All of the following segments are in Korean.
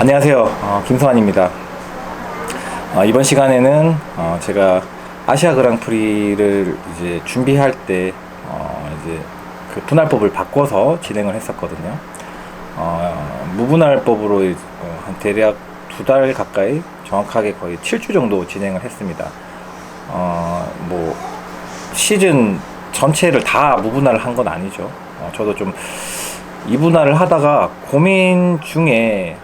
안녕하세요. 김성환입니다. 이번 시간에는 제가 아시아 그랑프리를 이제 준비할 때 이제 그 분할법을 바꿔서 진행을 했었거든요. 무분할법으로 한 대략 2달 가까이, 정확하게 거의 7주 정도 진행을 했습니다. 뭐 시즌 전체를 다 무분할을 한 건 아니죠. 저도 좀 이분할을 하다가 고민 중에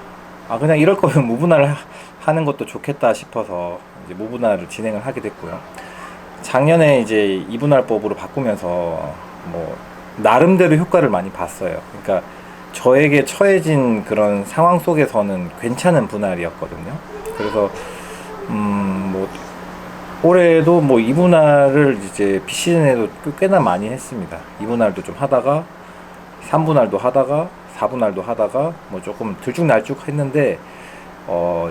그냥 이럴 거면 무분할을 하는 것도 좋겠다 싶어서 이제 무분할을 진행을 하게 됐고요. 작년에 이제 이분할법으로 바꾸면서 뭐 나름대로 효과를 많이 봤어요. 그러니까 저에게 처해진 그런 상황 속에서는 괜찮은 분할이었거든요. 그래서 뭐 올해도 뭐 이분할을 이제 비시즌에도 꽤나 많이 했습니다. 이분할도 좀 하다가 3분할도 하다가 4분할도 하다가 뭐 조금 들쭉날쭉 했는데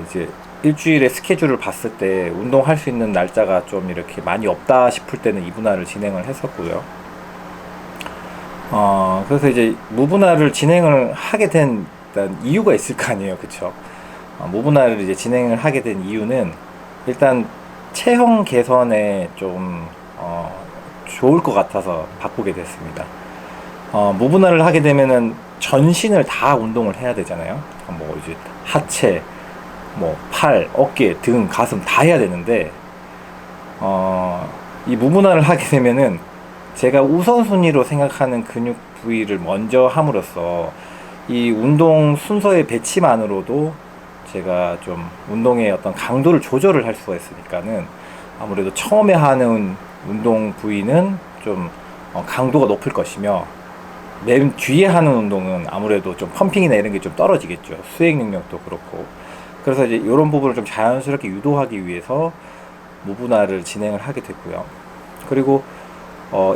이제 일주일의 스케줄을 봤을 때 운동할 수 있는 날짜가 좀 이렇게 많이 없다 싶을 때는 2분할을 진행을 했었고요. 그래서 이제 무분할을 진행을 하게 된 일단 이유가 있을 거 아니에요, 그쵸? 무분할을 이제 진행을 하게 된 이유는 일단 체형 개선에 좀 좋을 것 같아서 바꾸게 됐습니다. 무분할을 하게 되면은 전신을 다 운동을 해야 되잖아요. 뭐 이제 하체, 뭐 팔, 어깨, 등, 가슴 다 해야 되는데 이 무분할을 하게 되면은 제가 우선순위로 생각하는 근육 부위를 먼저 함으로써 이 운동 순서의 배치만으로도 제가 좀 운동의 어떤 강도를 조절을 할 수가 있으니까는 아무래도 처음에 하는 운동 부위는 좀 강도가 높을 것이며 맨 뒤에 하는 운동은 아무래도 좀 펌핑이나 이런 게 좀 떨어지겠죠. 수행 능력도 그렇고. 그래서 이제 이런 부분을 좀 자연스럽게 유도하기 위해서 무분할을 진행을 하게 됐고요. 그리고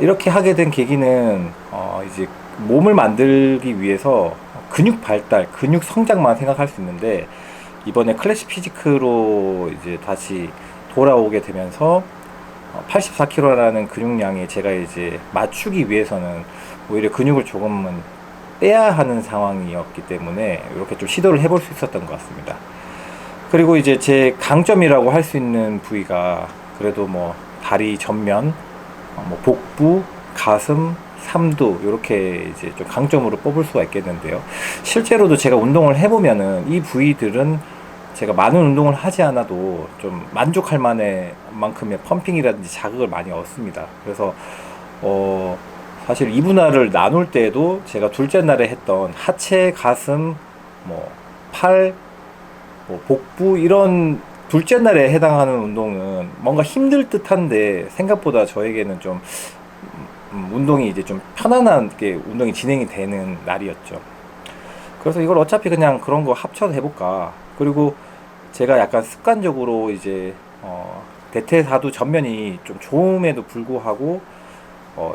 이렇게 하게 된 계기는 이제 몸을 만들기 위해서 근육 발달, 근육 성장만 생각할 수 있는데 이번에 클래식 피지크로 이제 다시 돌아오게 되면서 84kg라는 근육량에 제가 이제 맞추기 위해서는 오히려 근육을 조금은 빼야 하는 상황이었기 때문에 이렇게 좀 시도를 해볼 수 있었던 것 같습니다. 그리고 이제 제 강점이라고 할 수 있는 부위가 그래도 뭐 다리 전면, 뭐 복부, 가슴, 삼두 이렇게 이제 좀 강점으로 뽑을 수가 있겠는데요. 실제로도 제가 운동을 해보면은 이 부위들은 제가 많은 운동을 하지 않아도 좀 만족할 만큼의 펌핑이라든지 자극을 많이 얻습니다. 그래서 사실 이분할을 나눌 때도 제가 둘째 날에 했던 하체, 가슴, 뭐 팔, 뭐 복부 이런 둘째 날에 해당하는 운동은 뭔가 힘들 듯한데 생각보다 저에게는 좀 운동이 이제 좀 편안하게 운동이 진행이 되는 날이었죠. 그래서 이걸 어차피 그냥 그런 거 합쳐서 해볼까. 그리고 제가 약간 습관적으로 이제 대퇴사두 전면이 좀 좋음에도 불구하고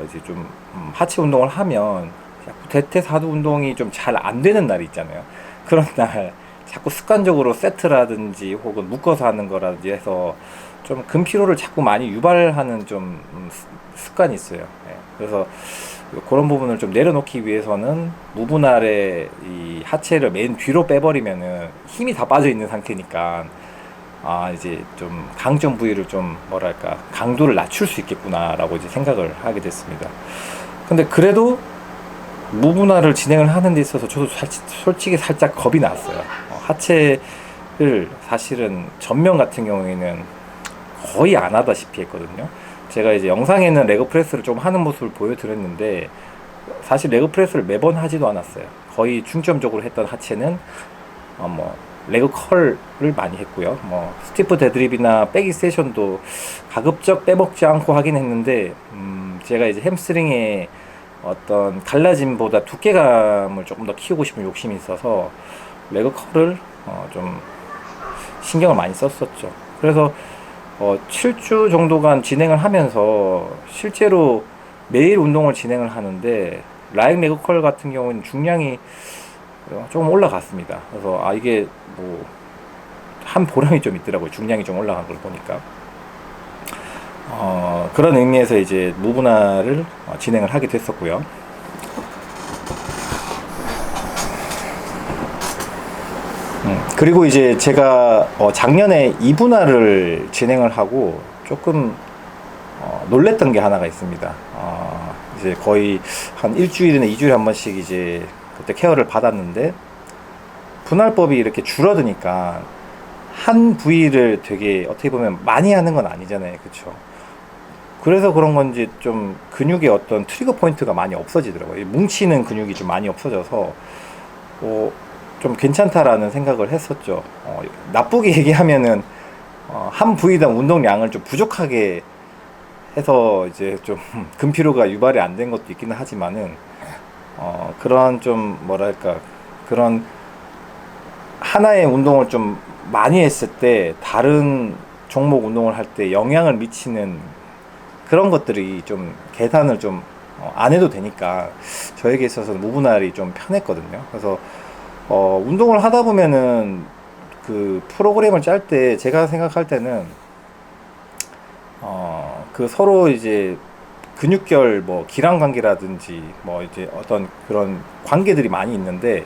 이제 좀 하체 운동을 하면 자꾸 대퇴사두 운동이 좀 잘 안 되는 날이 있잖아요. 그런 날 자꾸 습관적으로 세트라든지 혹은 묶어서 하는 거라든지 해서 좀 근피로를 자꾸 많이 유발하는 좀 습관이 있어요. 예. 그래서 그런 부분을 좀 내려놓기 위해서는 무분할의 이 하체를 맨 뒤로 빼버리면은 힘이 다 빠져 있는 상태니까 이제 좀 강점 부위를 좀 뭐랄까 강도를 낮출 수 있겠구나라고 이제 생각을 하게 됐습니다. 근데 그래도 무분할을 진행을 하는 데 있어서 저도 솔직히 살짝 겁이 났어요. 하체를 사실은 전면 같은 경우에는 거의 안 하다시피 했거든요. 제가 이제 영상에는 레그 프레스를 좀 하는 모습을 보여드렸는데 사실 레그 프레스를 매번 하지도 않았어요. 거의 중점적으로 했던 하체는 뭐 레그 컬을 많이 했고요. 뭐 스티프 데드리프트나 백이 세션도 가급적 빼먹지 않고 하긴 했는데 제가 이제 햄스트링에 어떤 갈라짐보다 두께감을 조금 더 키우고 싶은 욕심이 있어서 레그 컬을 좀 신경을 많이 썼었죠. 그래서 7주 정도간 진행을 하면서 실제로 매일 운동을 진행을 하는데 라이브 레그 컬 같은 경우는 중량이 조금 올라갔습니다. 그래서 이게 뭐 한 보람이 좀 있더라고요. 중량이 좀 올라간 걸 보니까. 그런 의미에서 이제 무분할을 진행을 하게 됐었고요. 그리고 이제 제가 작년에 이분할을 진행을 하고 조금 놀랬던 게 하나가 있습니다. 이제 거의 한 일주일이나 2주일에 한 번씩 이제 그때 케어를 받았는데, 분할법이 이렇게 줄어드니까 한 부위를 되게 어떻게 보면 많이 하는 건 아니잖아요. 그쵸? 그래서 그런 건지 좀 근육의 어떤 트리거 포인트가 많이 없어지더라고요. 뭉치는 근육이 좀 많이 없어져서 좀 괜찮다라는 생각을 했었죠. 나쁘게 얘기하면은 한 부위당 운동량을 좀 부족하게 해서 이제 좀 근피로가 유발이 안 된 것도 있기는 하지만은 그런 좀 뭐랄까, 그런 하나의 운동을 좀 많이 했을 때 다른 종목 운동을 할 때 영향을 미치는 그런 것들이 좀 계산을 좀 안 해도 되니까 저에게 있어서는 무분할이 좀 편했거든요. 그래서 운동을 하다 보면은 그 프로그램을 짤 때 제가 생각할 때는 그 서로 이제 근육결 뭐 기랑 관계라든지 뭐 이제 어떤 그런 관계들이 많이 있는데,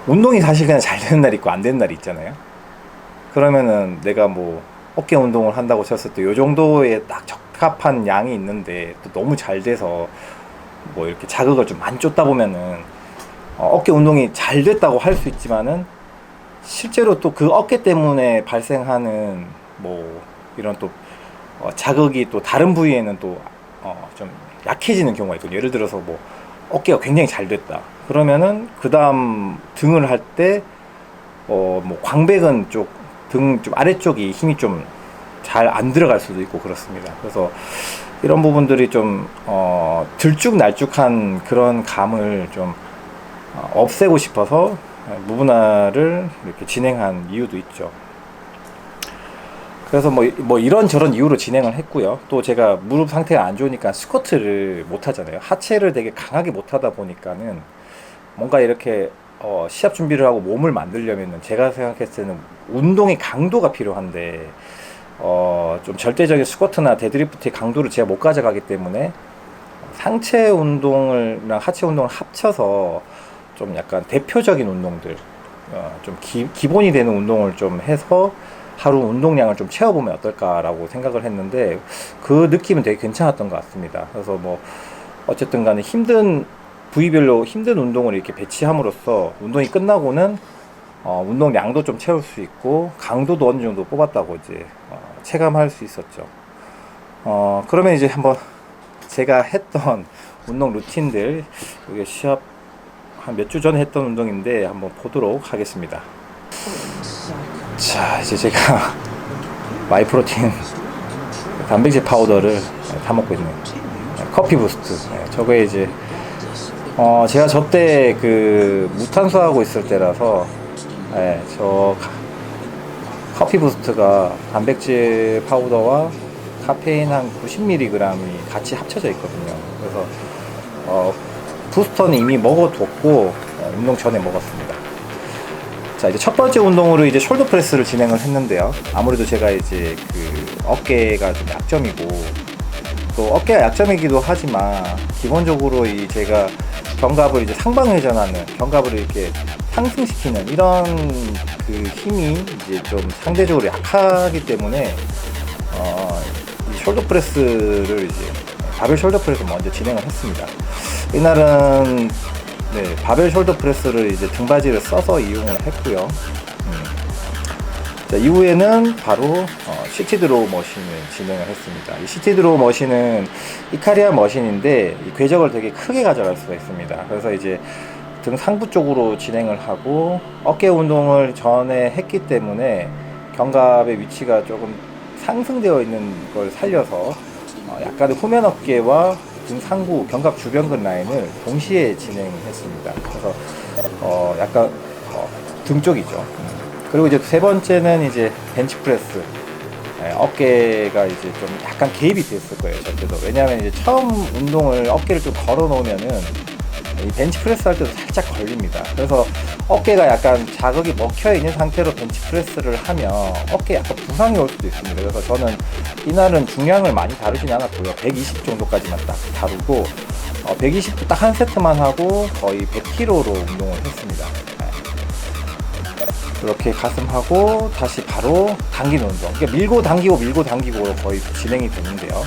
운동이 사실 그냥 잘 되는 날이 있고 안 되는 날이 있잖아요. 그러면은 내가 뭐 어깨 운동을 한다고 쳤을 때 요 정도의 딱 적합한 양이 있는데 또 너무 잘 돼서 뭐 이렇게 자극을 좀 많이 줬다 보면은 어깨 운동이 잘 됐다고 할 수 있지만은, 실제로 또 그 어깨 때문에 발생하는 뭐 이런 또 자극이 또 다른 부위에는 또 좀 약해지는 경우가 있거든요. 예를 들어서 뭐 어깨가 굉장히 잘 됐다 그러면은 그 다음 등을 할 때 뭐 광배근 쪽, 등 좀 아래쪽이 힘이 좀 잘 안 들어갈 수도 있고 그렇습니다. 그래서 이런 부분들이 좀 들쭉날쭉한 그런 감을 좀 없애고 싶어서 무분할을 이렇게 진행한 이유도 있죠. 그래서 뭐 이런저런 이유로 진행을 했고요. 또 제가 무릎 상태가 안 좋으니까 스쿼트를 못 하잖아요. 하체를 되게 강하게 못 하다 보니까는 뭔가 이렇게 시합 준비를 하고 몸을 만들려면은 제가 생각했을 때는 운동의 강도가 필요한데, 좀 절대적인 스쿼트나 데드리프트의 강도를 제가 못 가져가기 때문에 상체 운동을랑 하체 운동을 합쳐서 좀 약간 대표적인 운동들, 좀 기본이 되는 운동을 좀 해서 하루 운동량을 좀 채워보면 어떨까라고 생각을 했는데, 그 느낌은 되게 괜찮았던 것 같습니다. 그래서 뭐 어쨌든 간에 힘든 부위별로 힘든 운동을 이렇게 배치함으로써 운동이 끝나고는 운동량도 좀 채울 수 있고 강도도 어느 정도 뽑았다고 이제 체감할 수 있었죠. 그러면 이제 한번 제가 했던 운동 루틴들, 이게 시합 한 몇 주 전에 했던 운동인데 한번 보도록 하겠습니다. 자, 이제 제가 마이프로틴 단백질 파우더를 다 먹고 있는 커피 부스트. 저거에 이제 제가 저때 그 무탄수 하고 있을 때라서 저 커피 부스트가 단백질 파우더와 카페인 한 90mg이 같이 합쳐져 있거든요. 그래서 부스터는 이미 먹어뒀고 운동 전에 먹었습니다. 자, 이제 첫 번째 운동으로 이제 숄더 프레스를 진행을 했는데요. 아무래도 제가 이제 그 어깨가 좀 약점이고, 또 어깨가 약점이기도 하지만 기본적으로 이 제가 견갑을 이제 상방회전하는, 견갑을 이렇게 상승시키는 이런 그 힘이 이제 좀 상대적으로 약하기 때문에 이 숄더 프레스를 이제 바벨 숄더 프레스 먼저 진행을 했습니다. 이날은 바벨 숄더 프레스를 이제 등받이를 써서 이용을 했고요. 자, 이후에는 바로 시티 드로우 머신을 진행을 했습니다. 이 시티 드로우 머신은 이카리아 머신인데 이 궤적을 되게 크게 가져갈 수가 있습니다. 그래서 이제 등 상부 쪽으로 진행을 하고, 어깨 운동을 전에 했기 때문에 견갑의 위치가 조금 상승되어 있는 걸 살려서 약간의 후면 어깨와 등 상부, 견갑 주변근 라인을 동시에 진행했습니다. 그래서 약간 등 쪽이죠. 그리고 이제 세 번째는 이제 벤치프레스. 어깨가 이제 좀 약간 개입이 됐을 거예요, 저때도. 왜냐하면 이제 처음 운동을 어깨를 좀 걸어 놓으면은 이 벤치프레스 할 때도 살짝 걸립니다. 그래서 어깨가 약간 자극이 먹혀 있는 상태로 벤치프레스를 하면 어깨에 약간 부상이 올 수도 있습니다. 그래서 저는 이날은 중량을 많이 다루진 않았고요. 120 정도까지만 딱 다루고 120도 딱 한 세트만 하고 거의 100kg로 운동을 했습니다. 이렇게 가슴하고 다시 바로 당기는 운동. 그러니까 밀고 당기고 거의 진행이 되는데요.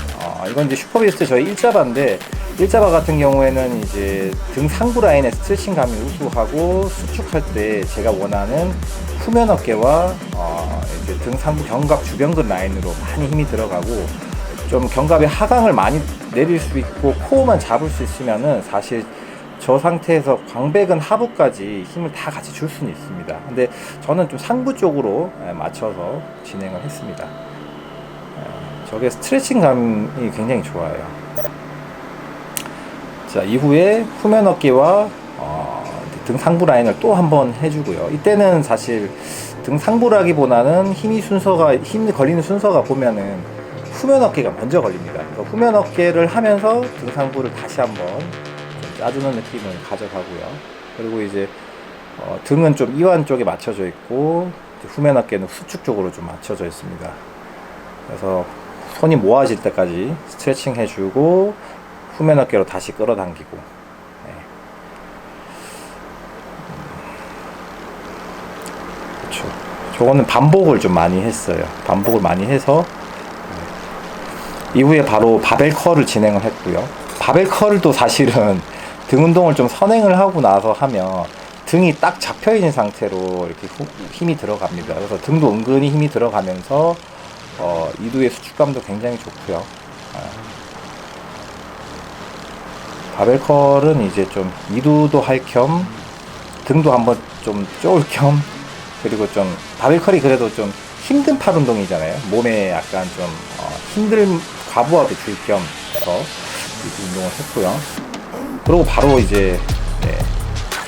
이건 이제 슈퍼비스트 저희 일자바인데, 일자바 같은 경우에는 이제 등 상부 라인의 스트레칭감이 우수하고 수축할 때 제가 원하는 후면 어깨와 이제 등 상부 견갑 주변근 라인으로 많이 힘이 들어가고, 좀 견갑의 하강을 많이 내릴 수 있고 코어만 잡을 수 있으면은 사실 저 상태에서 광배근 하부까지 힘을 다 같이 줄 수는 있습니다. 근데 저는 좀 상부 쪽으로 맞춰서 진행을 했습니다. 저게 스트레칭감이 굉장히 좋아요. 자, 이후에 후면 어깨와 등 상부 라인을 또 한번 해주고요. 이때는 사실 등 상부라기보다는 힘 걸리는 순서가 보면은 후면 어깨가 먼저 걸립니다. 그래서 후면 어깨를 하면서 등 상부를 다시 한번 짜주는 느낌을 가져가고요. 그리고 이제 등은 좀 이완 쪽에 맞춰져 있고, 후면 어깨는 수축 쪽으로 좀 맞춰져 있습니다. 그래서 손이 모아질 때까지 스트레칭 해주고 후면 어깨로 다시 끌어당기고. 그렇죠. 저거는 반복을 좀 많이 했어요. 반복을 많이 해서 이후에 바로 바벨 컬을 진행을 했고요. 바벨 컬도 사실은 등 운동을 좀 선행을 하고 나서 하면 등이 딱 잡혀 있는 상태로 이렇게 힘이 들어갑니다. 그래서 등도 은근히 힘이 들어가면서 이두의 수축감도 굉장히 좋고요. 바벨컬은 이제 좀 이두도 할 겸 등도 한번 좀 쪼을 겸, 그리고 좀 바벨컬이 그래도 좀 힘든 팔 운동이잖아요. 몸에 약간 좀 힘든 과부하도 줄 겸 해서 이두 운동을 했고요. 그리고 바로 이제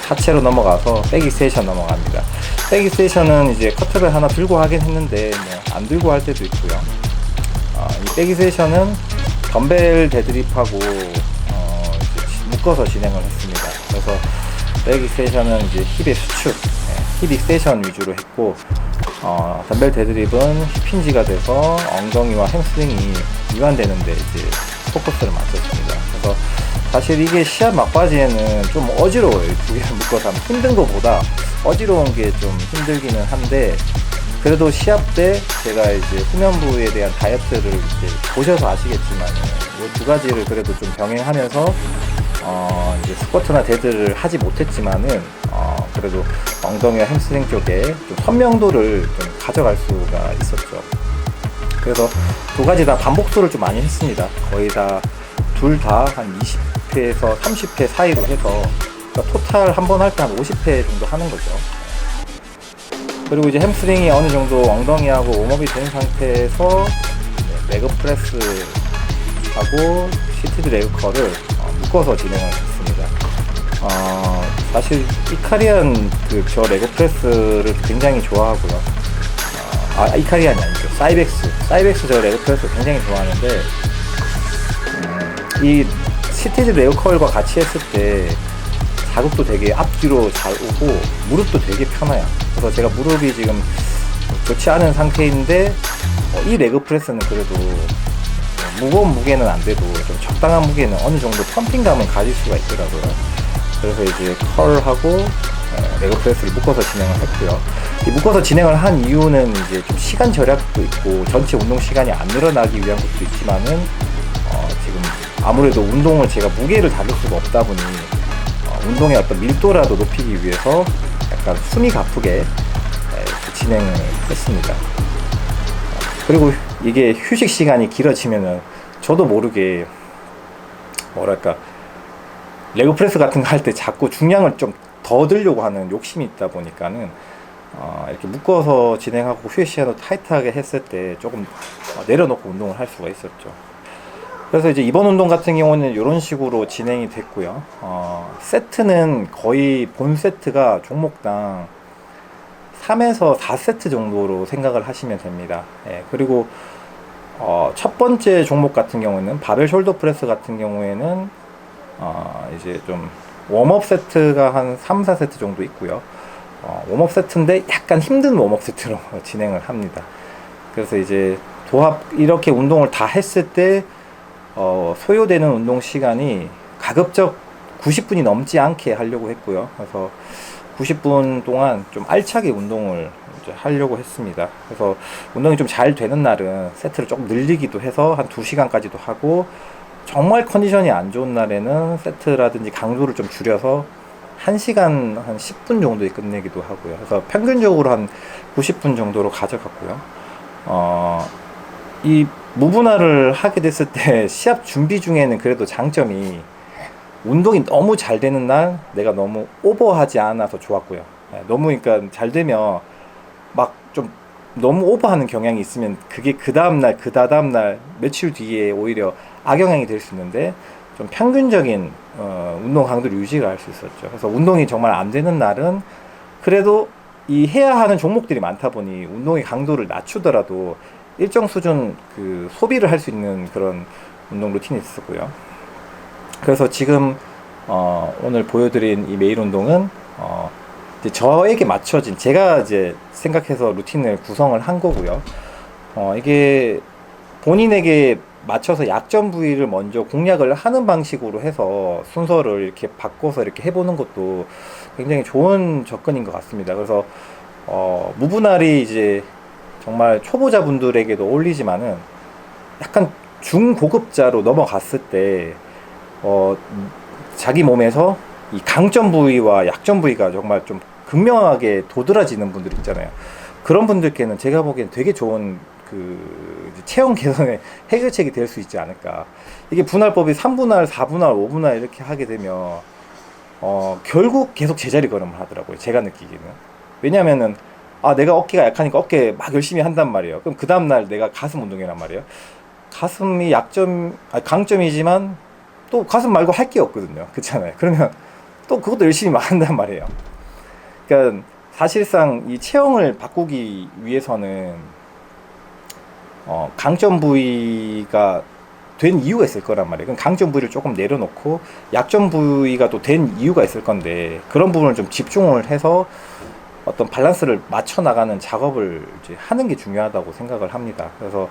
하체로 넘어가서 백익스텐션 넘어갑니다. 백익스텐션은 이제 커터벨 하나 들고 하긴 했는데 안 들고 할 때도 있고요. 이 백익스텐션은 덤벨 데드리프하고 묶어서 진행을 했습니다. 그래서 백익스텐션은 이제 힙의 수축, 힙 익스텐션 위주로 했고, 덤벨 데드리프는 힙힌지가 돼서 엉덩이와 햄스트링이 이완되는데 이제 포커스를 맞췄습니다. 그래서 사실 이게 시합 막바지에는 좀 어지러워요. 두 개를 묶어서 하면 힘든 것보다 어지러운 게 좀 힘들기는 한데, 그래도 시합 때 제가 이제 후면부에 대한 다이어트를 이제 보셔서 아시겠지만 이 두 가지를 그래도 좀 병행하면서 이제 스쿼트나 데드를 하지 못했지만은 그래도 엉덩이와 햄스트링 쪽에 좀 선명도를 좀 가져갈 수가 있었죠. 그래서 두 가지 다 반복수를 좀 많이 했습니다. 거의 다 둘 다 한 20회에서 30회 사이로 해서, 그러니까 토탈 한 번 할 때 한 50회 정도 하는 거죠. 그리고 이제 햄스트링이 어느 정도 엉덩이하고 웜업이 된 상태에서 레그 프레스 하고 시티드 레그 컬을 묶어서 진행을 했습니다. 사실 이카리안 저 레그 프레스를 굉장히 좋아하고요. 이카리안이 아니죠. 사이벡스 저 레그 프레스 굉장히 좋아하는데, 이 시티드 레그 컬과 같이 했을 때 자극도 되게 앞뒤로 잘 오고 무릎도 되게 편해요. 그래서 제가 무릎이 지금 좋지 않은 상태인데 이 레그 프레스는 그래도 무거운 무게는 안 돼도 좀 적당한 무게는 어느 정도 펌핑감을 가질 수가 있더라고요. 그래서 이제 컬하고 레그 프레스를 묶어서 진행을 했고요. 이 묶어서 진행을 한 이유는 이제 좀 시간 절약도 있고 전체 운동 시간이 안 늘어나기 위한 것도 있지만은 지금 아무래도 운동을 제가 무게를 다룰 수가 없다 보니 운동의 어떤 밀도라도 높이기 위해서 약간 숨이 가쁘게 진행을 했습니다. 그리고 이게 휴식 시간이 길어지면은 저도 모르게 뭐랄까 레그 프레스 같은 거 할 때 자꾸 중량을 좀 더 들려고 하는 욕심이 있다 보니까는 이렇게 묶어서 진행하고 휴식 시간도 타이트하게 했을 때 조금 내려놓고 운동을 할 수가 있었죠. 그래서 이제 이번 운동 같은 경우는 이런 식으로 진행이 됐고요. 세트는 거의 본 세트가 종목당 3에서 4세트 정도로 생각을 하시면 됩니다. 그리고 첫 번째 종목 같은 경우는 바벨 숄더 프레스 같은 경우에는 이제 좀 웜업 세트가 한 3, 4세트 정도 있고요. 웜업 세트인데 약간 힘든 웜업 세트로 진행을 합니다. 그래서 이제 도합 이렇게 운동을 다 했을 때 소요되는 운동 시간이 가급적 90분이 넘지 않게 하려고 했고요. 그래서 90분 동안 좀 알차게 운동을 이제 하려고 했습니다. 그래서 운동이 좀 잘 되는 날은 세트를 조금 늘리기도 해서 한 2시간까지도 하고, 정말 컨디션이 안 좋은 날에는 세트라든지 강도를 좀 줄여서 1시간 한 10분 정도에 끝내기도 하고요. 그래서 평균적으로 한 90분 정도로 가져갔고요. 이 무분할을 하게 됐을 때 시합 준비 중에는 그래도 장점이, 운동이 너무 잘 되는 날 내가 너무 오버하지 않아서 좋았고요. 너무 그러니까 잘 되면 막 좀 너무 오버하는 경향이 있으면 그게 그 다음날 그 다다음날 며칠 뒤에 오히려 악영향이 될 수 있는데, 좀 평균적인 운동 강도를 유지가 할 수 있었죠. 그래서 운동이 정말 안 되는 날은 그래도 이 해야 하는 종목들이 많다 보니 운동의 강도를 낮추더라도 일정 수준 그 소비를 할 수 있는 그런 운동 루틴이 있었고요. 그래서 지금 오늘 보여드린 이 매일 운동은 이제 저에게 맞춰진, 제가 이제 생각해서 루틴을 구성을 한 거고요. 이게 본인에게 맞춰서 약점 부위를 먼저 공략을 하는 방식으로 해서 순서를 이렇게 바꿔서 이렇게 해보는 것도 굉장히 좋은 접근인 것 같습니다. 그래서 무분할이 이제 정말 초보자분들에게도 어울리지만은 약간 중고급자로 넘어갔을 때 자기 몸에서 이 강점 부위와 약점 부위가 정말 좀 극명하게 도드라지는 분들 있잖아요. 그런 분들께는 제가 보기엔 되게 좋은 그 체형 개선의 해결책이 될 수 있지 않을까. 이게 분할법이 3분할, 4분할, 5분할 이렇게 하게 되면 결국 계속 제자리 걸음을 하더라고요. 제가 느끼기는. 왜냐면은 내가 어깨가 약하니까 어깨 막 열심히 한단 말이에요. 그럼 그 다음날 내가 가슴 운동이란 말이에요. 가슴이 강점이지만 또 가슴 말고 할 게 없거든요. 그렇잖아요. 그러면 또 그것도 열심히 막 한단 말이에요. 그러니까 사실상 이 체형을 바꾸기 위해서는 강점 부위가 된 이유가 있을 거란 말이에요. 그럼 강점 부위를 조금 내려놓고 약점 부위가 또 된 이유가 있을 건데, 그런 부분을 좀 집중을 해서 어떤 밸런스를 맞춰 나가는 작업을 이제 하는 게 중요하다고 생각을 합니다. 그래서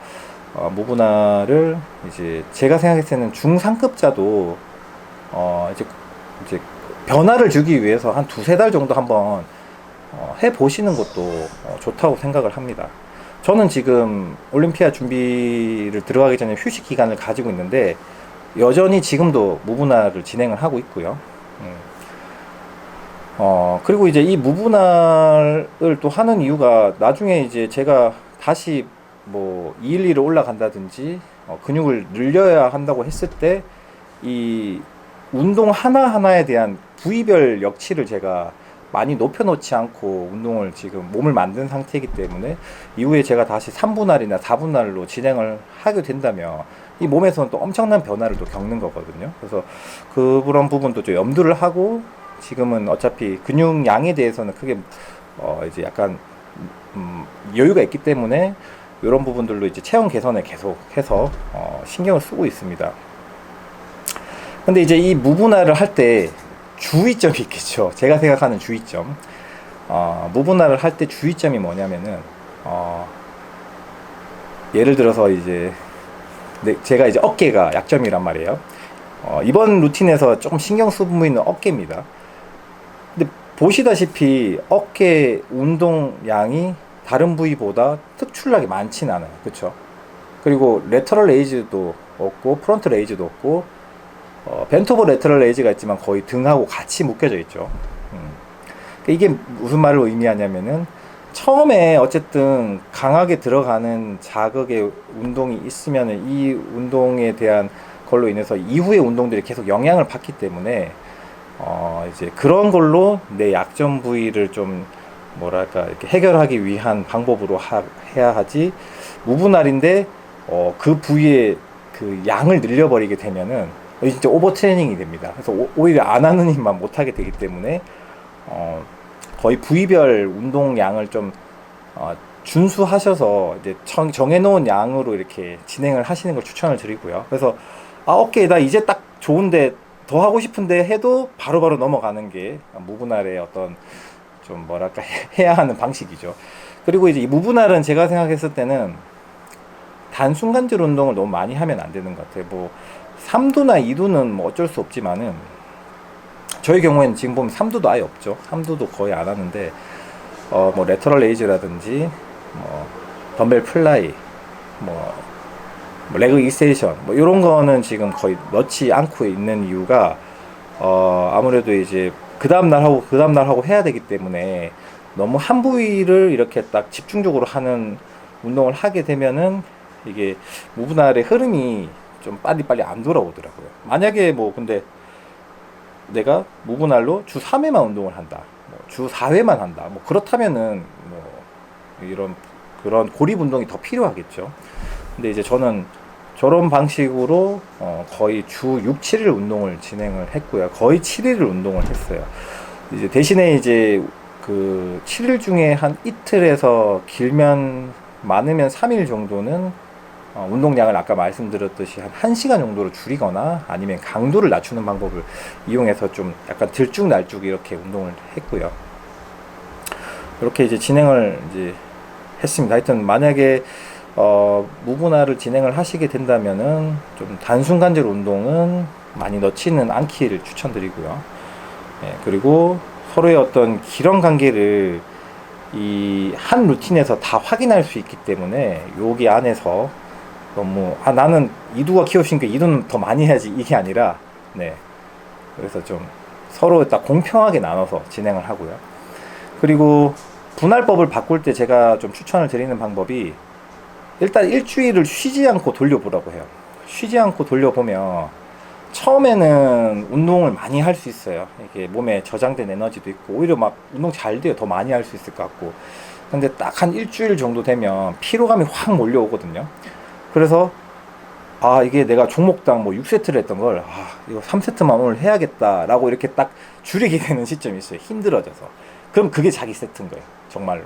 무분할을 이제 제가 생각했을 때는 중상급자도 이제 변화를 주기 위해서 한 2-3달 정도 한번 해 보시는 것도 좋다고 생각을 합니다. 저는 지금 올림피아 준비를 들어가기 전에 휴식 기간을 가지고 있는데 여전히 지금도 무분할을 진행을 하고 있고요. 그리고 이제 이 무분할을 또 하는 이유가, 나중에 이제 제가 다시 뭐 212를 올라간다든지 근육을 늘려야 한다고 했을 때 이 운동 하나하나에 대한 부위별 역치를 제가 많이 높여놓지 않고 운동을 지금 몸을 만든 상태이기 때문에, 이후에 제가 다시 3분할이나 4분할로 진행을 하게 된다면 이 몸에서는 또 엄청난 변화를 또 겪는 거거든요. 그래서 그런 부분도 좀 염두를 하고, 지금은 어차피 근육량에 대해서는 크게 이제 약간 여유가 있기 때문에 이런 부분들로 이제 체형 개선에 계속해서 신경을 쓰고 있습니다. 근데 이제 이 무분할을 할 때 주의점이 있겠죠. 제가 생각하는 주의점. 무분할을 할 때 주의점이 뭐냐면은 예를 들어서 이제 제가 이제 어깨가 약점이란 말이에요. 이번 루틴에서 조금 신경 쓰는 부위는 어깨입니다. 근데 보시다시피 어깨 운동량이 다른 부위보다 특출나게 많진 않아요. 그쵸? 그리고 레터럴 레이즈도 없고 프론트 레이즈도 없고 벤트 오버 레터럴 레이즈가 있지만 거의 등하고 같이 묶여져 있죠. 이게 무슨 말을 의미하냐면은, 처음에 어쨌든 강하게 들어가는 자극의 운동이 있으면은 이 운동에 대한 걸로 인해서 이후의 운동들이 계속 영향을 받기 때문에 이제 그런 걸로 내 약점 부위를 좀 뭐랄까 이렇게 해결하기 위한 방법으로 해야 하지, 무분할인데 그 부위의 그 양을 늘려버리게 되면은 진짜 오버 트레이닝이 됩니다. 그래서 오히려 안 하는 힘만 못 하게 되기 때문에 거의 부위별 운동량을 좀 준수하셔서 이제 정해놓은 양으로 이렇게 진행을 하시는 걸 추천을 드리고요. 그래서 오케이, 나 이제 딱 좋은데 더 하고 싶은데 해도 바로바로 넘어가는 게 무분할의 어떤 좀 뭐랄까 해야 하는 방식이죠. 그리고 이제 이 무분할은 제가 생각했을 때는 단순관절 운동을 너무 많이 하면 안 되는 것 같아요. 뭐 3두나 2두는 뭐 어쩔 수 없지만은 저희 경우에는 지금 보면 삼두도 아예 없죠. 삼두도 거의 안 하는데 뭐 레터럴 레이즈라든지 뭐 덤벨 플라이, 뭐 레그 익스텐션 뭐 이런 거는 지금 거의 넣지 않고 있는 이유가 아무래도 이제 그 다음날 하고 해야 되기 때문에 너무 한 부위를 이렇게 딱 집중적으로 하는 운동을 하게 되면은 이게 무분할의 흐름이 좀 빨리 안 돌아오더라고요. 만약에 뭐 근데 내가 무분할로 주 3회만 운동을 한다, 주 4회만 한다, 뭐 그렇다면은 뭐 이런 그런 고립 운동이 더 필요하겠죠. 근데 이제 저는 저런 방식으로 거의 주 6, 7일 운동을 진행을 했고요. 거의 7일을 운동을 했어요. 이제 대신에 이제 그 7일 중에 한 이틀에서 길면 많으면 3일 정도는 운동량을 아까 말씀드렸듯이 한 1시간 정도로 줄이거나 아니면 강도를 낮추는 방법을 이용해서 좀 약간 들쭉날쭉 이렇게 운동을 했고요. 이렇게 이제 진행을 이제 했습니다. 하여튼 만약에 무분할을 진행을 하시게 된다면은 좀 단순관절 운동은 많이 넣지는 않기를 추천드리고요. 예, 그리고 서로의 어떤 기런 관계를 이 한 루틴에서 다 확인할 수 있기 때문에 여기 안에서 너무 나는 이두가 키우시니까 이두는 더 많이 해야지 이게 아니라 네, 그래서 좀 서로 딱 공평하게 나눠서 진행을 하고요. 그리고 분할법을 바꿀 때 제가 좀 추천을 드리는 방법이 일단 일주일을 쉬지 않고 돌려보라고 해요. 쉬지 않고 돌려보면 처음에는 운동을 많이 할 수 있어요. 이게 몸에 저장된 에너지도 있고 오히려 막 운동 잘 돼요. 더 많이 할 수 있을 것 같고. 근데 딱 한 일주일 정도 되면 피로감이 확 몰려오거든요. 그래서 이게 내가 종목당 뭐 6세트를 했던 걸 이거 3세트만 오늘 해야겠다라고 이렇게 딱 줄이게 되는 시점이 있어요. 힘들어져서. 그럼 그게 자기 세트인 거예요. 정말로.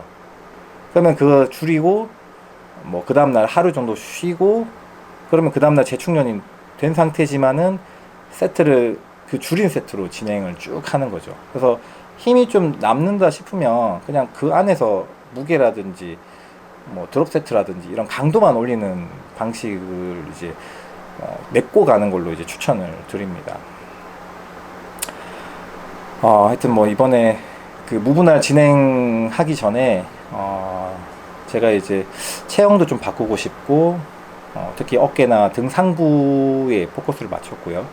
그러면 그거 줄이고 뭐 그 다음날 하루 정도 쉬고 그러면 그 다음날 재충전이 된 상태지만은 세트를 그 줄인 세트로 진행을 쭉 하는 거죠. 그래서 힘이 좀 남는다 싶으면 그냥 그 안에서 무게라든지 뭐 드롭 세트라든지 이런 강도만 올리는 방식을 이제 맺고 가는 걸로 이제 추천을 드립니다. 하여튼 뭐 이번에 그 무분할 진행하기 전에 제가 이제 체형도 좀 바꾸고 싶고 특히 어깨나 등 상부에 포커스를 맞췄고요.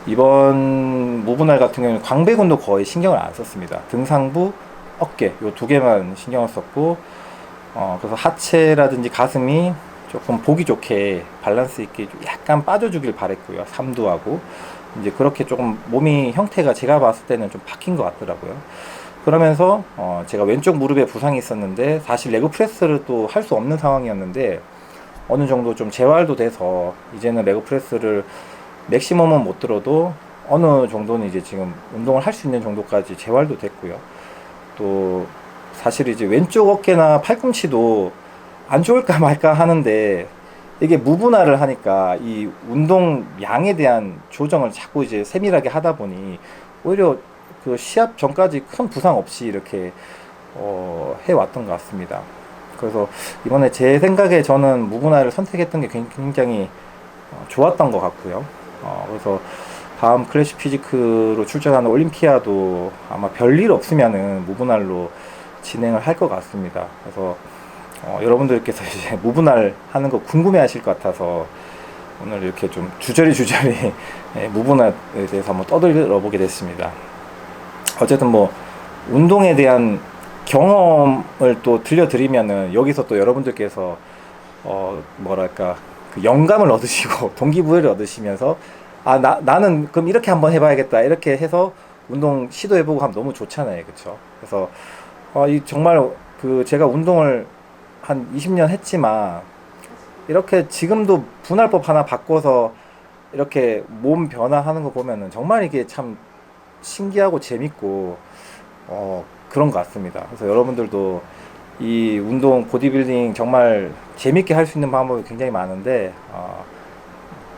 이번 무분할 같은 경우는 광배근도 거의 신경을 안 썼습니다. 등 상부, 어깨 요 두 개만 신경을 썼고 그래서 하체라든지 가슴이 조금 보기 좋게 밸런스 있게 약간 빠져주길 바랬고요. 삼두하고 이제 그렇게 조금 몸이 형태가 제가 봤을 때는 좀 바뀐 것 같더라고요. 그러면서 제가 왼쪽 무릎에 부상이 있었는데 사실 레그 프레스를 또 할 수 없는 상황이었는데 어느 정도 좀 재활도 돼서 이제는 레그 프레스를 맥시멈은 못 들어도 어느 정도는 이제 지금 운동을 할 수 있는 정도까지 재활도 됐고요. 또 사실 이제 왼쪽 어깨나 팔꿈치도 안 좋을까 말까 하는데 이게 무분할을 하니까 이 운동 양에 대한 조정을 자꾸 이제 세밀하게 하다 보니 오히려 그 시합 전까지 큰 부상 없이 이렇게 해왔던 것 같습니다. 그래서 이번에 제 생각에 저는 무분할을 선택했던 게 굉장히 좋았던 것 같고요. 그래서 다음 클래식 피지크로 출전하는 올림피아도 아마 별일 없으면은 무분할로 진행을 할 것 같습니다. 그래서 여러분들께서 이제 무분할 하는 거 궁금해 하실 것 같아서 오늘 이렇게 좀 주저리 무분할에 대해서 한번 떠들어 보게 됐습니다. 어쨌든 뭐 운동에 대한 경험을 또 들려드리면은 여기서 또 여러분들께서 뭐랄까 그 영감을 얻으시고 동기부여를 얻으시면서 나는 그럼 이렇게 한번 해봐야겠다 이렇게 해서 운동 시도해보고 하면 너무 좋잖아요, 그렇죠? 그래서 이 정말 그 제가 운동을 한 20년 했지만 이렇게 지금도 분할법 하나 바꿔서 이렇게 몸 변화하는 거 보면은 정말 이게 참 신기하고 재밌고 그런 것 같습니다. 그래서 여러분들도 이 운동 보디빌딩 정말 재밌게 할 수 있는 방법이 굉장히 많은데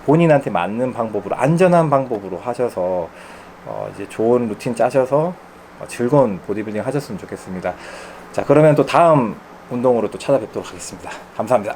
본인한테 맞는 방법으로 안전한 방법으로 하셔서 이제 좋은 루틴 짜셔서 즐거운 보디빌딩 하셨으면 좋겠습니다. 자, 그러면 또 다음 운동으로 또 찾아뵙도록 하겠습니다. 감사합니다.